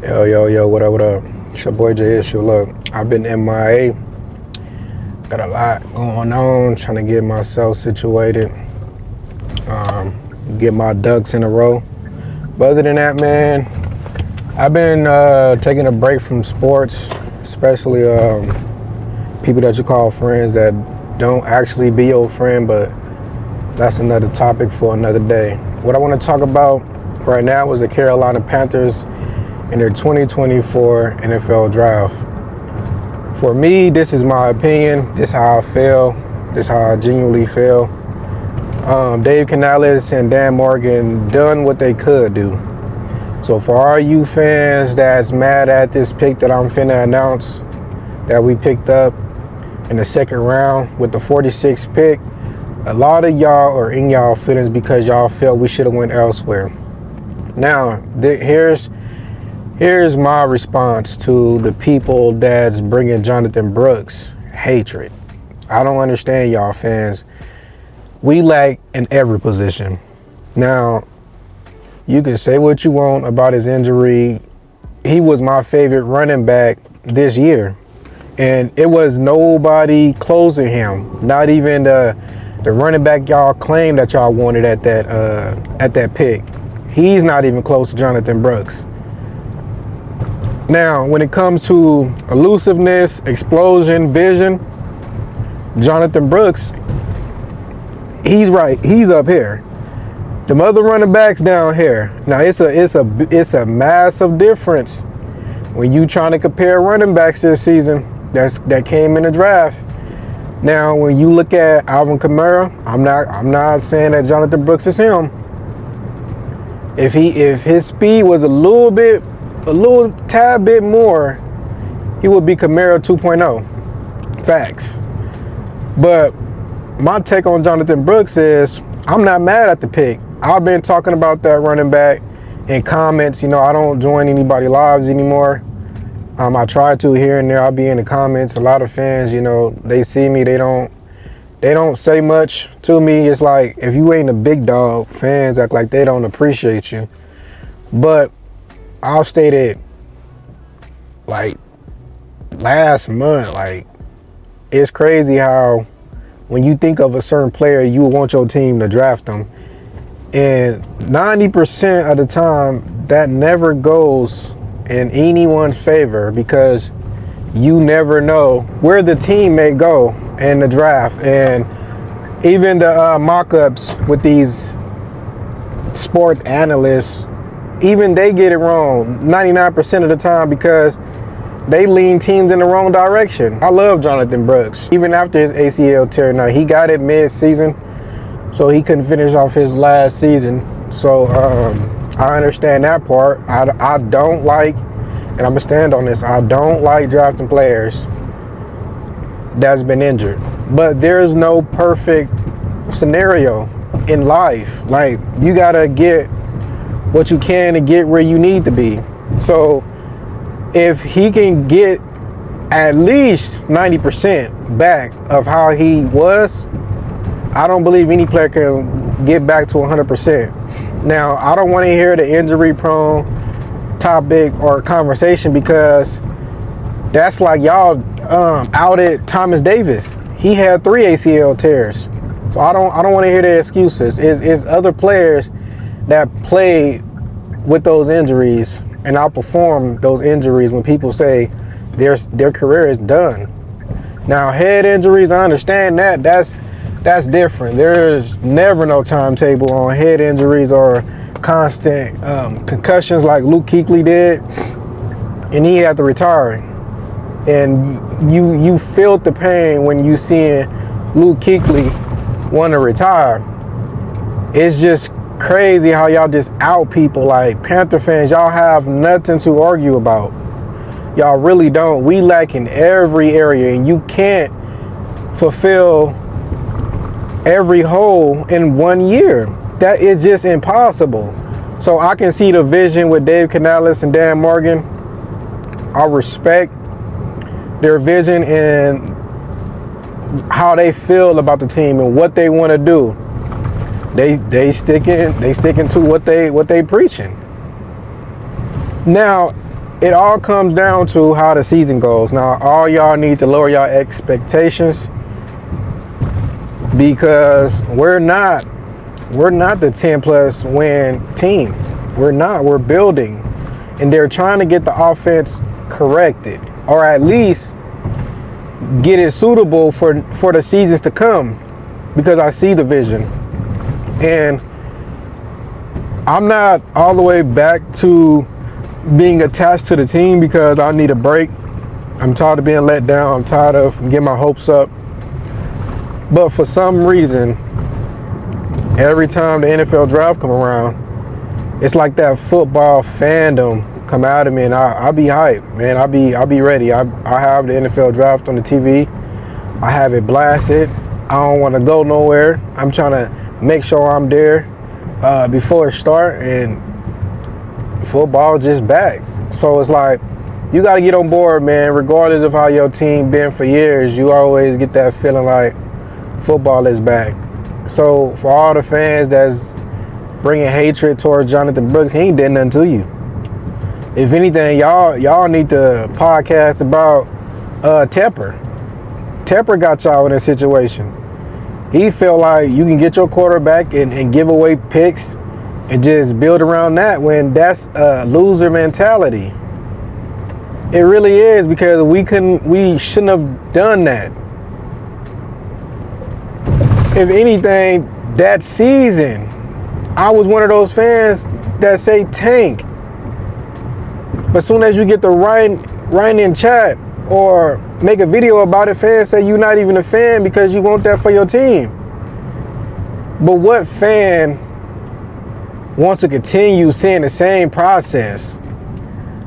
Yo, what up, what up? It's your boy J Issue. Look, I've been MIA. Got a lot going on, trying to get myself situated, get my ducks in a row. But other than that, man, I've been taking a break from sports, especially people that you call friends that don't actually be your friend, but that's another topic for another day. What I want to talk about right now is the Carolina Panthers in their 2024 NFL draft. For me, this is my opinion. This is how I feel. This is how I genuinely feel. Dave Canales and Dan Morgan done what they could do. So for all you fans that's mad at this pick that I'm finna announce that we picked up in the second round with the 46th pick, a lot of y'all are in y'all feelings because y'all felt we should have went elsewhere. Now, here's my response to the people that's bringing Jonathan Brooks hatred. I don't understand y'all fans. We lack in every position. Now, you can say what you want about his injury. He was my favorite running back this year, and it was nobody closing him. Not even the running back y'all claimed that y'all wanted at that pick. He's not even close to Jonathan Brooks. Now, when it comes to elusiveness, explosion, vision, Jonathan Brooks, he's right. He's up here. The other running backs down here. Now, it's a massive difference when you trying to compare running backs this season that came in the draft. Now, when you look at Alvin Kamara, I'm not saying that Jonathan Brooks is him. If his speed was a little tad bit more, he would be Camaro 2.0. Facts. But my take on Jonathan Brooks is I'm not mad at the pick. I've been talking about that running back in comments. You know, I don't join anybody lives anymore. I try to here and there. I'll be in the comments. A lot of fans, you know, they see me. They don't say much to me. It's like if you ain't a big dog, fans act like they don't appreciate you. But I'll state it like last month, like it's crazy how when you think of a certain player, you want your team to draft them. And 90% of the time, that never goes in anyone's favor because you never know where the team may go in the draft. And even the mock-ups with these sports analysts, even they get it wrong 99% of the time because they lean teams in the wrong direction. I love Jonathan Brooks. Even after his ACL tear, now he got it mid-season, so he couldn't finish off his last season. So I understand that part. I don't like, and I'm gonna stand on this, I don't like drafting players that's been injured. But there's no perfect scenario in life. Like, you gotta get what you can to get where you need to be. So if he can get at least 90% back of how he was, I don't believe any player can get back to 100%. Now, I don't want to hear the injury prone topic or conversation because that's like y'all outed Thomas Davis. He had 3 ACL tears. So I don't want to hear the excuses. It's other players that played with those injuries and outperform those injuries when people say their career is done. Now, head injuries, I understand that. That's different. There's never no timetable on head injuries or constant concussions like Luke Kuechly did, and he had to retire. And you felt the pain when you seeing Luke Kuechly want to retire. It's just crazy how y'all just out people. Like, Panther fans, y'all have nothing to argue about. Y'all really don't. We lack in every area, and you can't fulfill every hole in 1 year. That is just impossible. So I can see the vision with Dave Canales and Dan Morgan. I respect their vision and how they feel about the team and what they want to do. They sticking to what they preaching. Now, it all comes down to how the season goes. Now, all y'all need to lower y'all expectations, because we're not the 10 plus win team. We're building, and they're trying to get the offense corrected, or at least get it suitable for the seasons to come, because I see the vision. And I'm not all the way back to being attached to the team, because I need a break. I'm tired of being let down. I'm tired of getting my hopes up. But for some reason, every time the NFL draft come around, it's like that football fandom come out of me, and I'll be hyped, man. I'll be ready. I have the NFL draft on the TV. I have it blasted. I don't want to go nowhere. I'm trying to make sure I'm there before it start, and football just back. So it's like, you got to get on board, man. Regardless of how your team been for years, you always get that feeling like football is back. So for all the fans that's bringing hatred towards Jonathan Brooks, he ain't did nothing to you. If anything, y'all need to podcast about Tepper. Tepper got y'all in a situation. He felt like you can get your quarterback and give away picks and just build around that, when that's a loser mentality. It really is, because we shouldn't have done that. If anything, that season, I was one of those fans that say tank. But as soon as you get the write in chat or make a video about it, fans say you're not even a fan because you want that for your team. But what fan wants to continue seeing the same process?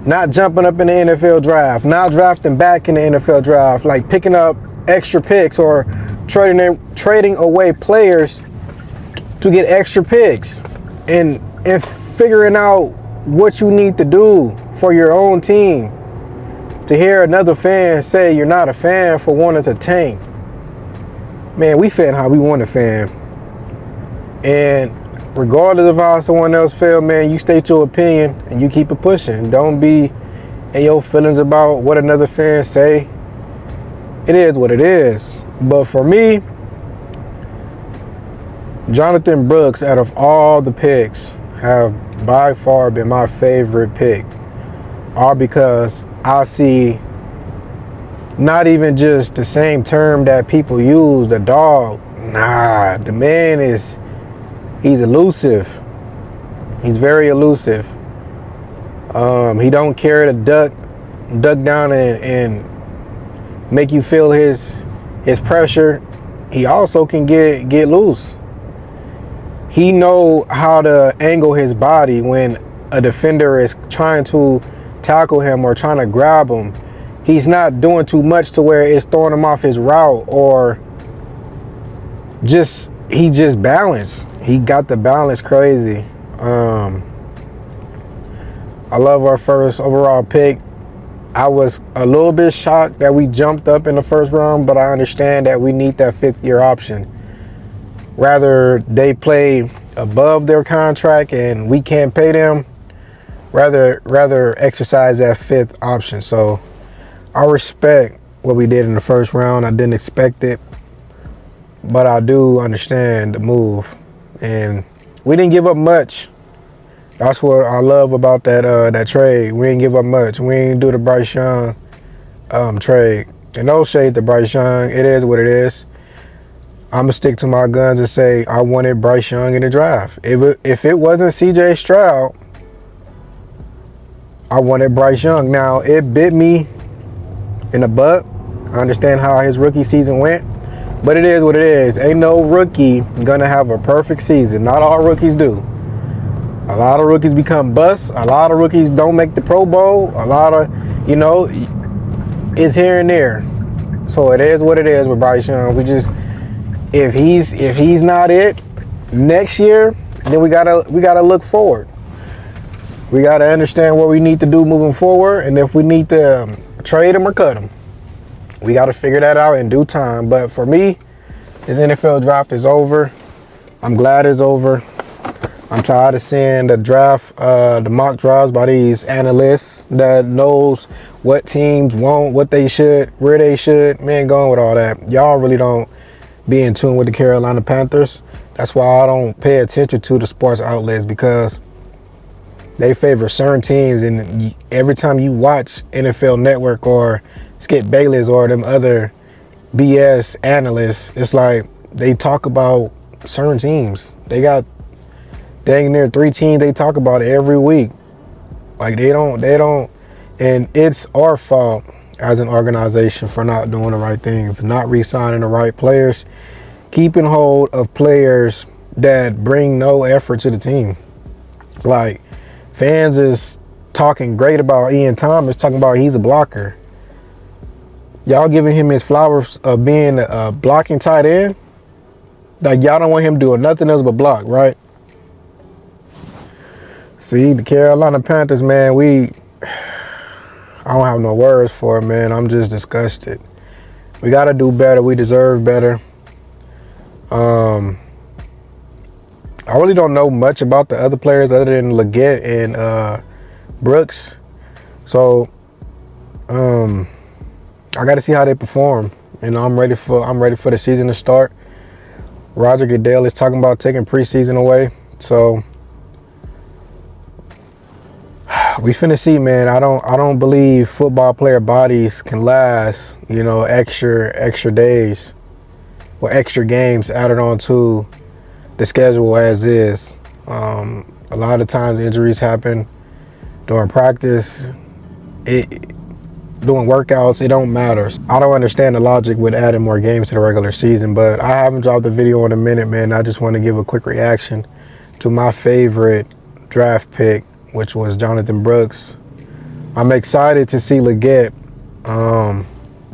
Not jumping up in the NFL draft, not drafting back in the NFL draft, like picking up extra picks or trading away players to get extra picks, and figuring out what you need to do for your own team. To hear another fan say you're not a fan for wanting to tank. Man, we fan how we want to fan. And regardless of how someone else feel, man, you state your opinion and you keep it pushing. Don't be in your feelings about what another fan say. It is what it is. But for me, Jonathan Brooks, out of all the picks, have by far been my favorite pick. All because I see not even just the same term that people use, the dog. Nah, the man he's elusive. He's very elusive. He don't care to duck down and make you feel his pressure. He also can get loose. He know how to angle his body when a defender is trying to tackle him or trying to grab him. He's not doing too much to where it's throwing him off his route, or he just balanced. He got the balance crazy. I love our first overall pick. I was a little bit shocked that we jumped up in the first round, but I understand that we need that 5th-year option. Rather they play above their contract and we can't pay them, rather exercise that 5th option. So I respect what we did in the first round. I didn't expect it, but I do understand the move, and we didn't give up much. That's what I love about that trade. We didn't give up much. We didn't do the Bryce Young trade. And no shade to Bryce Young. It is what it is. I'm going to stick to my guns and say I wanted Bryce Young in the draft. If it wasn't C.J. Stroud, I wanted Bryce Young. Now, it bit me in the butt. I understand how his rookie season went, but it is what it is. Ain't no rookie going to have a perfect season. Not all rookies do. A lot of rookies become busts. A lot of rookies don't make the Pro Bowl. A lot of, it's here and there. So it is what it is with Bryce Young. If he's not it next year, then we gotta look forward. We gotta understand what we need to do moving forward, and if we need to trade him or cut him, we gotta figure that out in due time. But for me, this NFL draft is over. I'm glad it's over. I'm tired of seeing the mock drafts by these analysts that knows what teams want, what they should, where they should. Man, going with all that. Y'all really don't be in tune with the Carolina Panthers. That's why I don't pay attention to the sports outlets, because they favor certain teams, and every time you watch NFL Network or Skip Bayless or them other BS analysts, it's like they talk about certain teams. They got dang near 3 teams they talk about every week. Like they don't, and it's our fault as an organization for not doing the right things, not re-signing the right players, keeping hold of players that bring no effort to the team. Like, fans is talking great about Ian Thomas, talking about he's a blocker. Y'all giving him his flowers of being a blocking tight end? Like, y'all don't want him doing nothing else but block, right? See, the Carolina Panthers, man, I don't have no words for it, man. I'm just disgusted. We got to do better. We deserve better. I really don't know much about the other players other than Leggett and Brooks. So, I got to see how they perform. You know, I'm ready for the season to start. Roger Goodell is talking about taking preseason away. So, we finna see, man. I don't believe football player bodies can last, you know, extra days or extra games added on to the schedule as is. A lot of times injuries happen during practice. Doing workouts, it don't matter. I don't understand the logic with adding more games to the regular season, but I haven't dropped the video in a minute, man. I just want to give a quick reaction to my favorite draft pick, which was Jonathan Brooks. I'm excited to see Leggett.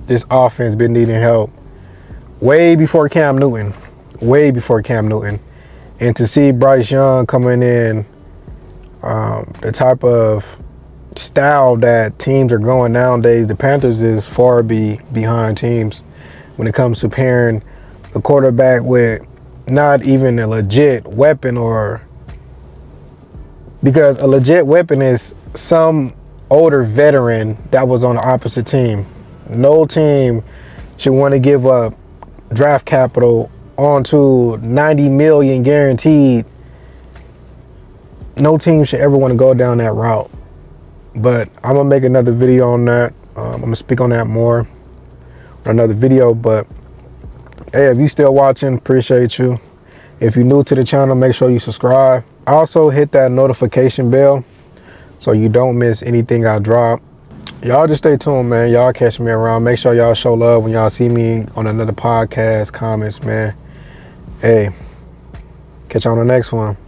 This offense been needing help way before Cam Newton. And to see Bryce Young coming in, the type of style that teams are going nowadays, the Panthers is far behind teams when it comes to pairing a quarterback with not even a legit weapon, because a legit weapon is some older veteran that was on the opposite team. No team should want to give up draft capital onto $90 million guaranteed. No team should ever want to go down that route. But I'm gonna make another video on that. I'm gonna speak on that more on another video. But hey, if you still watching, appreciate you. If you're new to the channel, make sure you subscribe. Also hit that notification bell so you don't miss anything I drop. Y'all just stay tuned, man. Y'all catch me around. Make sure y'all show love when y'all see me on another podcast, comments, man. Hey, catch you on the next one.